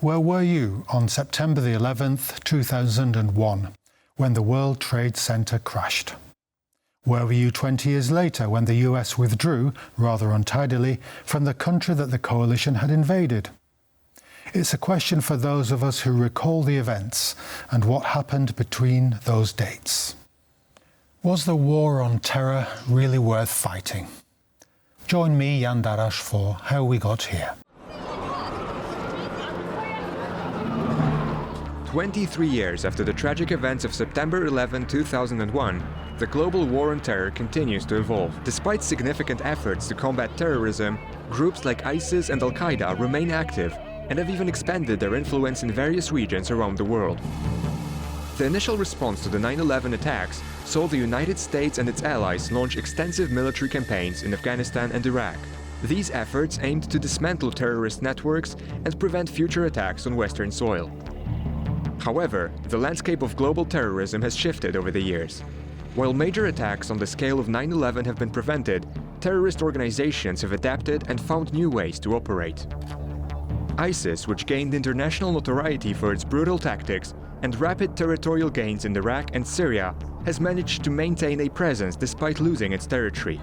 Where were you on September the 11th, 2001, when the World Trade Center crashed? Where were you 20 years later when the US withdrew, rather untidily, from the country that the coalition had invaded? It's a question for those of us who recall the events and what happened between those dates. Was the war on terror really worth fighting? Join me, Jan Darasz, for How We Got Here. 23 years after the tragic events of September 11, 2001, the global war on terror continues to evolve. Despite significant efforts to combat terrorism, groups like ISIS and Al-Qaeda remain active and have even expanded their influence in various regions around the world. The initial response to the 9/11 attacks saw the United States and its allies launch extensive military campaigns in Afghanistan and Iraq. These efforts aimed to dismantle terrorist networks and prevent future attacks on Western soil. However, the landscape of global terrorism has shifted over the years. While major attacks on the scale of 9/11 have been prevented, terrorist organizations have adapted and found new ways to operate. ISIS, which gained international notoriety for its brutal tactics and rapid territorial gains in Iraq and Syria, has managed to maintain a presence despite losing its territory.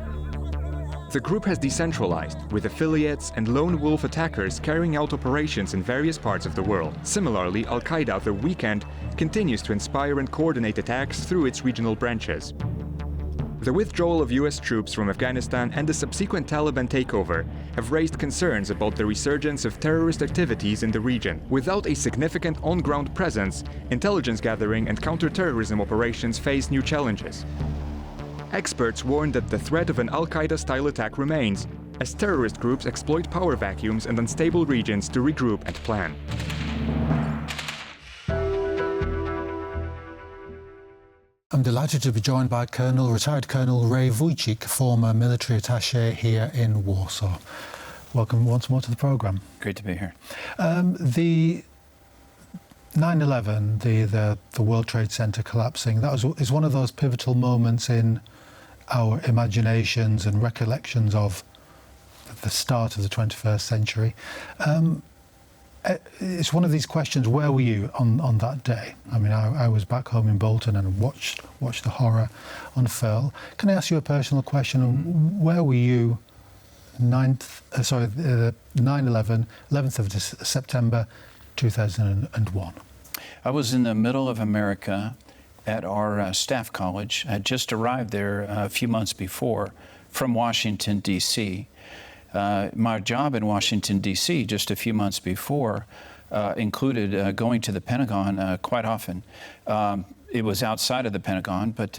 The group has decentralized, with affiliates and lone wolf attackers carrying out operations in various parts of the world. Similarly, Al-Qaeda, the weekend, continues to inspire and coordinate attacks through its regional branches. The withdrawal of US troops from Afghanistan and the subsequent Taliban takeover have raised concerns about the resurgence of terrorist activities in the region. Without a significant on-ground presence, intelligence gathering and counter-terrorism operations face new challenges. Experts warn that the threat of an Al-Qaeda-style attack remains, as terrorist groups exploit power vacuums and unstable regions to regroup and plan. I'm delighted to be joined by retired Colonel Ray Wójcik, former military attaché here in Warsaw. Welcome once more to the programme. Great to be here. The 9/11, the World Trade Center collapsing, is one of those pivotal moments in our imaginations and recollections of the start of the 21st century. It's one of these questions, where were you on that day? I mean, I was back home in Bolton and watched the horror unfurl. Can I ask you a personal question? Where were you 9/11, 11th of September 2001? I was in the middle of America at our staff college. I had just arrived there a few months before from Washington, D.C. My job in Washington, D.C. just a few months before included going to the Pentagon quite often. It was outside of the Pentagon, but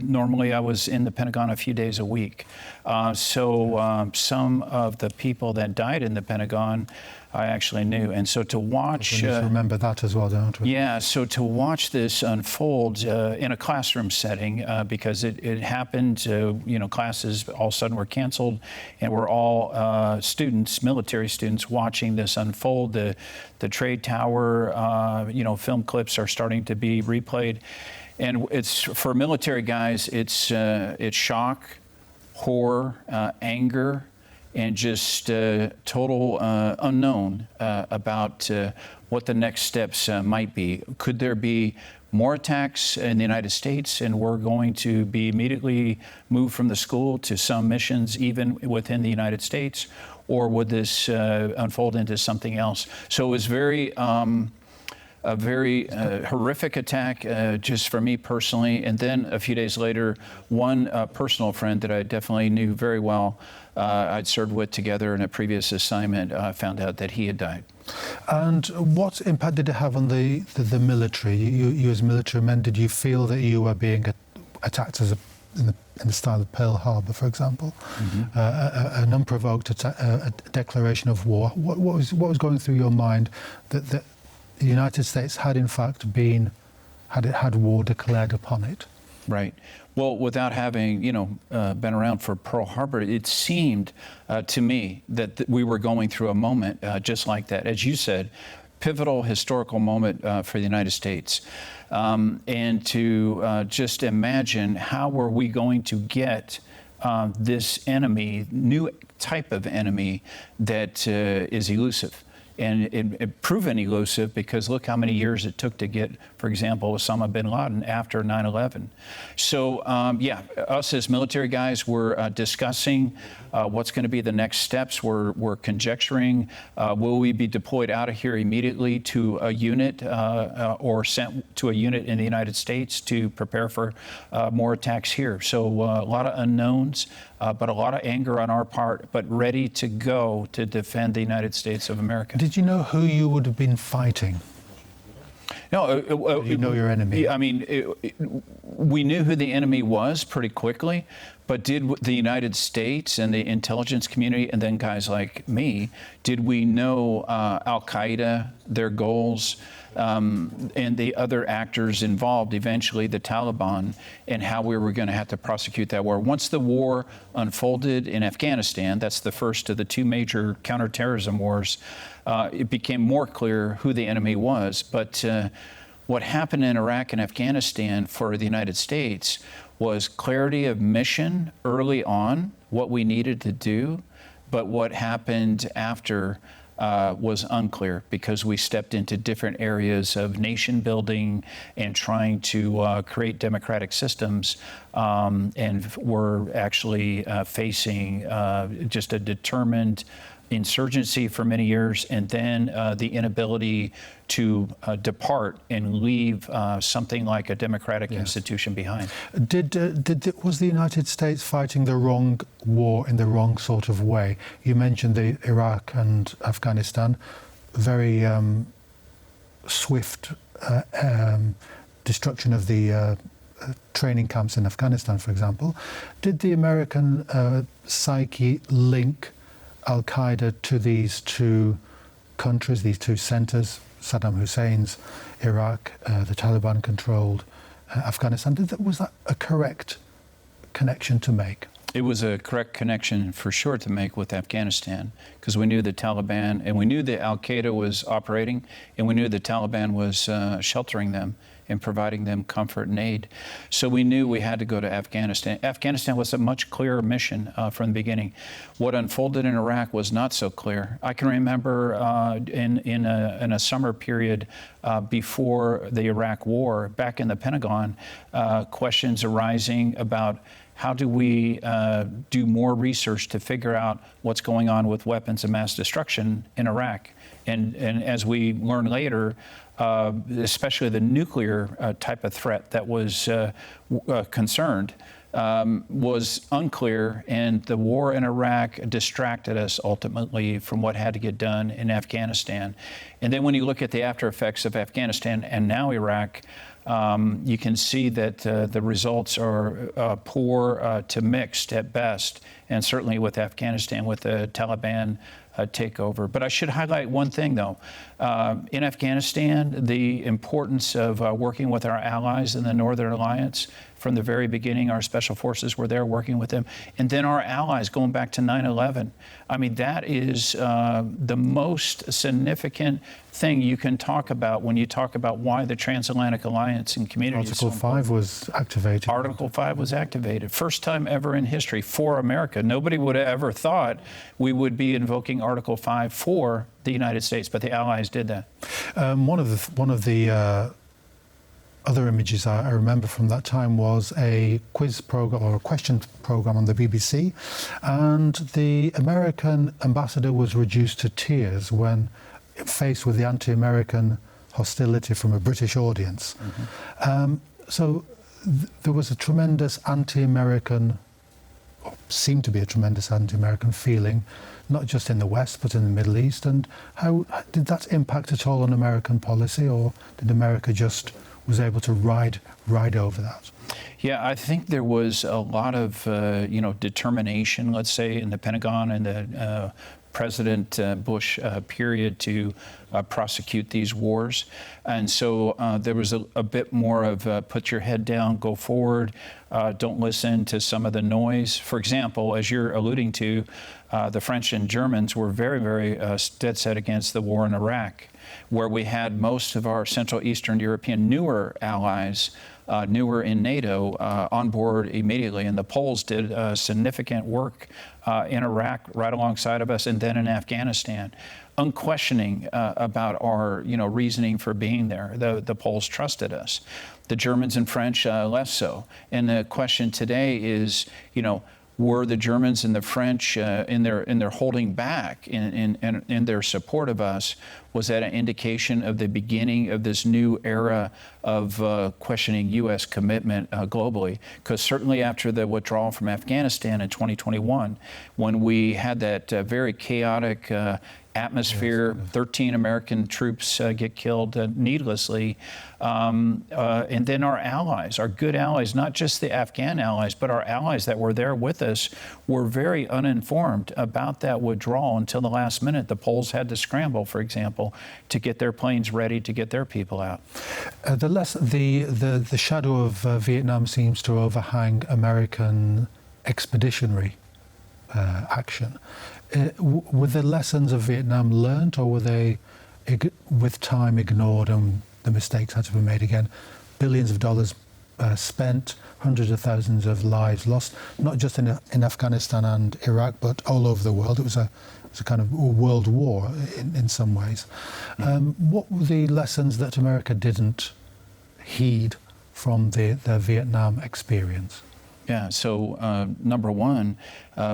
normally I was in the Pentagon a few days a week. So some of the people that died in the Pentagon I actually knew. And so to watch... We need to remember that as well, don't we? Yeah, so to watch this unfold in a classroom setting, because it happened, classes all of a sudden were canceled, and we're all students, military students, watching this unfold. The trade tower, film clips are starting to be replayed. And it's, for military guys, it's shock, horror, anger, and just total unknown about what the next steps might be. Could there be more attacks in the United States, and we're going to be immediately moved from the school to some missions even within the United States, or would this unfold into something else? So it was a very horrific attack, just for me personally. And then a few days later, one personal friend that I definitely knew very well, I'd served with together in a previous assignment, found out that he had died. And what impact did it have on the military? You as military men, did you feel that you were being attacked in the style of Pearl Harbor, for example? Mm-hmm. An unprovoked a declaration of war. What was going through your mind that the United States had in fact had war declared upon it? Right. Well, without having, been around for Pearl Harbor, it seemed to me that we were going through a moment just like that. As you said, pivotal historical moment for the United States. And to just imagine, how were we going to get this enemy, new type of enemy that is elusive and proven elusive, because look how many years it took to get, for example, Osama bin Laden after 9/11. So yeah, us as military guys, we're discussing what's going to be the next steps. We're conjecturing, will we be deployed out of here immediately to a unit or sent to a unit in the United States to prepare for more attacks here. So a lot of unknowns, but a lot of anger on our part, but ready to go to defend the United States of America. Did you know who you would have been fighting? No, Did you know your enemy? I mean, we knew who the enemy was pretty quickly, but did the United States and the intelligence community, and then guys like me, did we know Al-Qaeda, their goals, and the other actors involved, eventually the Taliban, and how we were going to have to prosecute that war? Once the war unfolded in Afghanistan, that's the first of the two major counterterrorism wars, it became more clear who the enemy was. But what happened in Iraq and Afghanistan for the United States was clarity of mission early on, what we needed to do, but what happened after was unclear, because we stepped into different areas of nation building and trying to create democratic systems, and we're actually facing just a determined insurgency for many years, and then the inability to depart and leave something like a democratic institution behind. Was the United States fighting the wrong war in the wrong sort of way? You mentioned the Iraq and Afghanistan, very swift destruction of the training camps in Afghanistan, for example. Did the American psyche link Al-Qaeda to these two countries, these two centers, Saddam Hussein's Iraq, the Taliban-controlled Afghanistan? Was that a correct connection to make? It was a correct connection for sure to make with Afghanistan, because we knew the Taliban, and we knew that Al-Qaeda was operating, and we knew the Taliban was sheltering them and providing them comfort and aid. So we knew we had to go to Afghanistan. Afghanistan was a much clearer mission from the beginning. What unfolded in Iraq was not so clear. I can remember in a summer period before the Iraq War, back in the Pentagon, questions arising about how do we do more research to figure out what's going on with weapons of mass destruction in Iraq. And as we learned later, especially the nuclear type of threat that was concerned, was unclear, and the war in Iraq distracted us ultimately from what had to get done in Afghanistan. And then when you look at the after effects of Afghanistan and now Iraq, you can see that the results are poor to mixed at best, and certainly with Afghanistan, with the Taliban takeover. But I should highlight one thing, though. In Afghanistan, the importance of working with our allies in the Northern Alliance. From the very beginning, our special forces were there working with them. And then our allies going back to 9/11. I mean, that is the most significant thing you can talk about when you talk about why the Transatlantic Alliance and community Article 5 was activated. Article 5 was activated. First time ever in history for America. Nobody would have ever thought we would be invoking Article 5 for the United States, but the Allies did that. One of the other images I remember from that time was a quiz program or a question program on the BBC, and the American ambassador was reduced to tears when faced with the anti-American hostility from a British audience. Mm-hmm. So there was a tremendous anti-American, or seemed to be a tremendous anti-American feeling, not just in the West but in the Middle East. And how did that impact at all on American policy, or did America just was able to ride over that? Yeah, I think there was a lot of determination, let's say, in the Pentagon and the President Bush period to prosecute these wars. And so there was a bit more of put your head down, go forward, don't listen to some of the noise. For example, as you're alluding to, the French and Germans were very, very dead set against the war in Iraq, where we had most of our Central Eastern European newer allies newer in NATO, on board immediately. And the Poles did significant work in Iraq right alongside of us, and then in Afghanistan, unquestioning about our reasoning for being there. The Poles trusted us. The Germans and French less so. And the question today is, were the Germans and the French in their holding back in their support of us? Was that an indication of the beginning of this new era of questioning U.S. commitment globally? Because certainly after the withdrawal from Afghanistan in 2021, when we had that very chaotic atmosphere, 13 American troops get killed needlessly, and then our allies, our good allies, not just the Afghan allies, but our allies that were there with us, were very uninformed about that withdrawal until the last minute. The Poles had to scramble, for example, to get their planes ready to get their people out. The shadow of Vietnam seems to overhang American expeditionary action. Were the lessons of Vietnam learnt, or were they, with time, ignored and the mistakes had to be made again? Billions of dollars spent, hundreds of thousands of lives lost, not just in Afghanistan and Iraq, but all over the world. It was a kind of world war in some ways. What were the lessons that America didn't heed from the Vietnam experience? Yeah, so number one,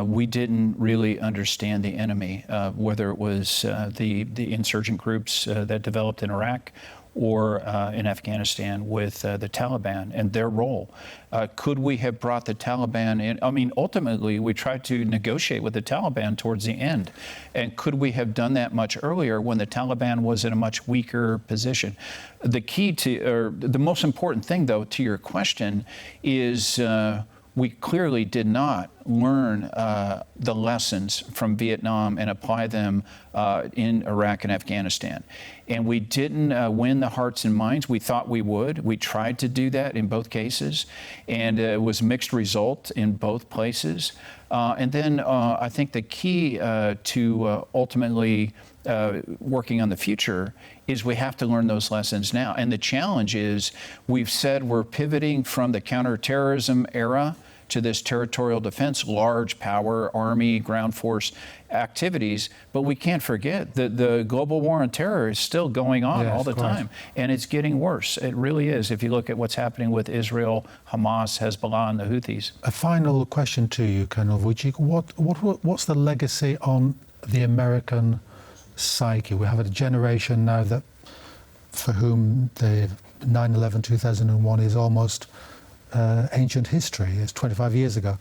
we didn't really understand the enemy, whether it was the insurgent groups that developed in Iraq or in Afghanistan with the Taliban and their role. Could we have brought the Taliban in? I mean, ultimately, we tried to negotiate with the Taliban towards the end. And could we have done that much earlier when the Taliban was in a much weaker position? The key to, or the most important thing, though, to your question is we clearly did not learn the lessons from Vietnam and apply them in Iraq and Afghanistan. And we didn't win the hearts and minds. We thought we would. We tried to do that in both cases, and it was mixed result in both places. And then I think the key to ultimately working on the future is we have to learn those lessons now. And the challenge is we've said we're pivoting from the counterterrorism era to this territorial defense, large power, Army, ground force activities. But we can't forget that the global war on terror is still going on all the time. And it's getting worse. It really is, if you look at what's happening with Israel, Hamas, Hezbollah, and the Houthis. A final question to you, Colonel Wójcik. What's the legacy on the American psyche? We have a generation now that for whom the 9/11, 2001 is almost ancient history. It's 25 years ago.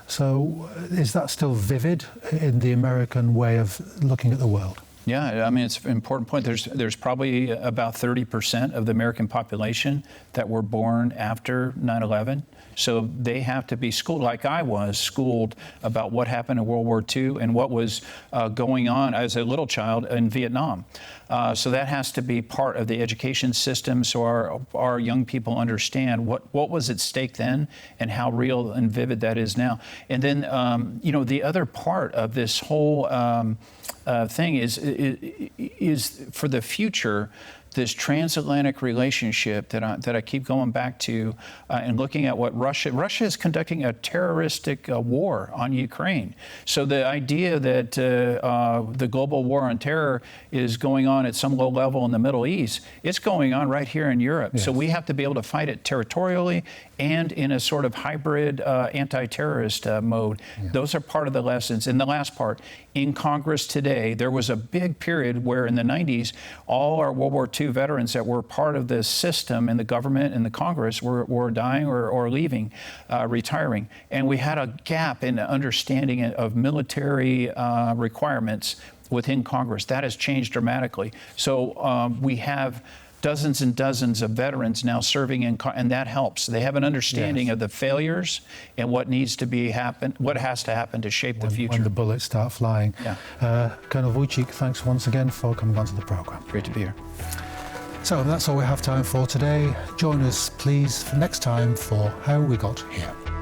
So is that still vivid in the American way of looking at the world? Yeah, I mean, it's an important point. There's probably about 30% of the American population that were born after 9/11. So they have to be schooled, like I was schooled, about what happened in World War II and what was going on as a little child in Vietnam. So that has to be part of the education system, so our young people understand what was at stake then and how real and vivid that is now. And then, the other part of this whole thing is for the future, this transatlantic relationship that I keep going back to and looking at what Russia is conducting a terroristic war on Ukraine. So the idea that the global war on terror is going on at some low level in the Middle East, it's going on right here in Europe. Yes. So we have to be able to fight it territorially and in a sort of hybrid anti-terrorist mode. Yeah. Those are part of the lessons. And the last part, in Congress today, there was a big period where in the 90s, all our World War II veterans that were part of this system in the government and the Congress were dying or leaving, retiring. And we had a gap in understanding of military requirements within Congress. That has changed dramatically. So we have dozens and dozens of veterans now serving and that helps. They have an understanding of the failures and what needs to what has to happen to shape the future. When the bullets start flying. Yeah. Colonel Wójcik, thanks once again for coming onto the program. Great to be here. So that's all we have time for today. Join us, please, for next time for How We Got Here.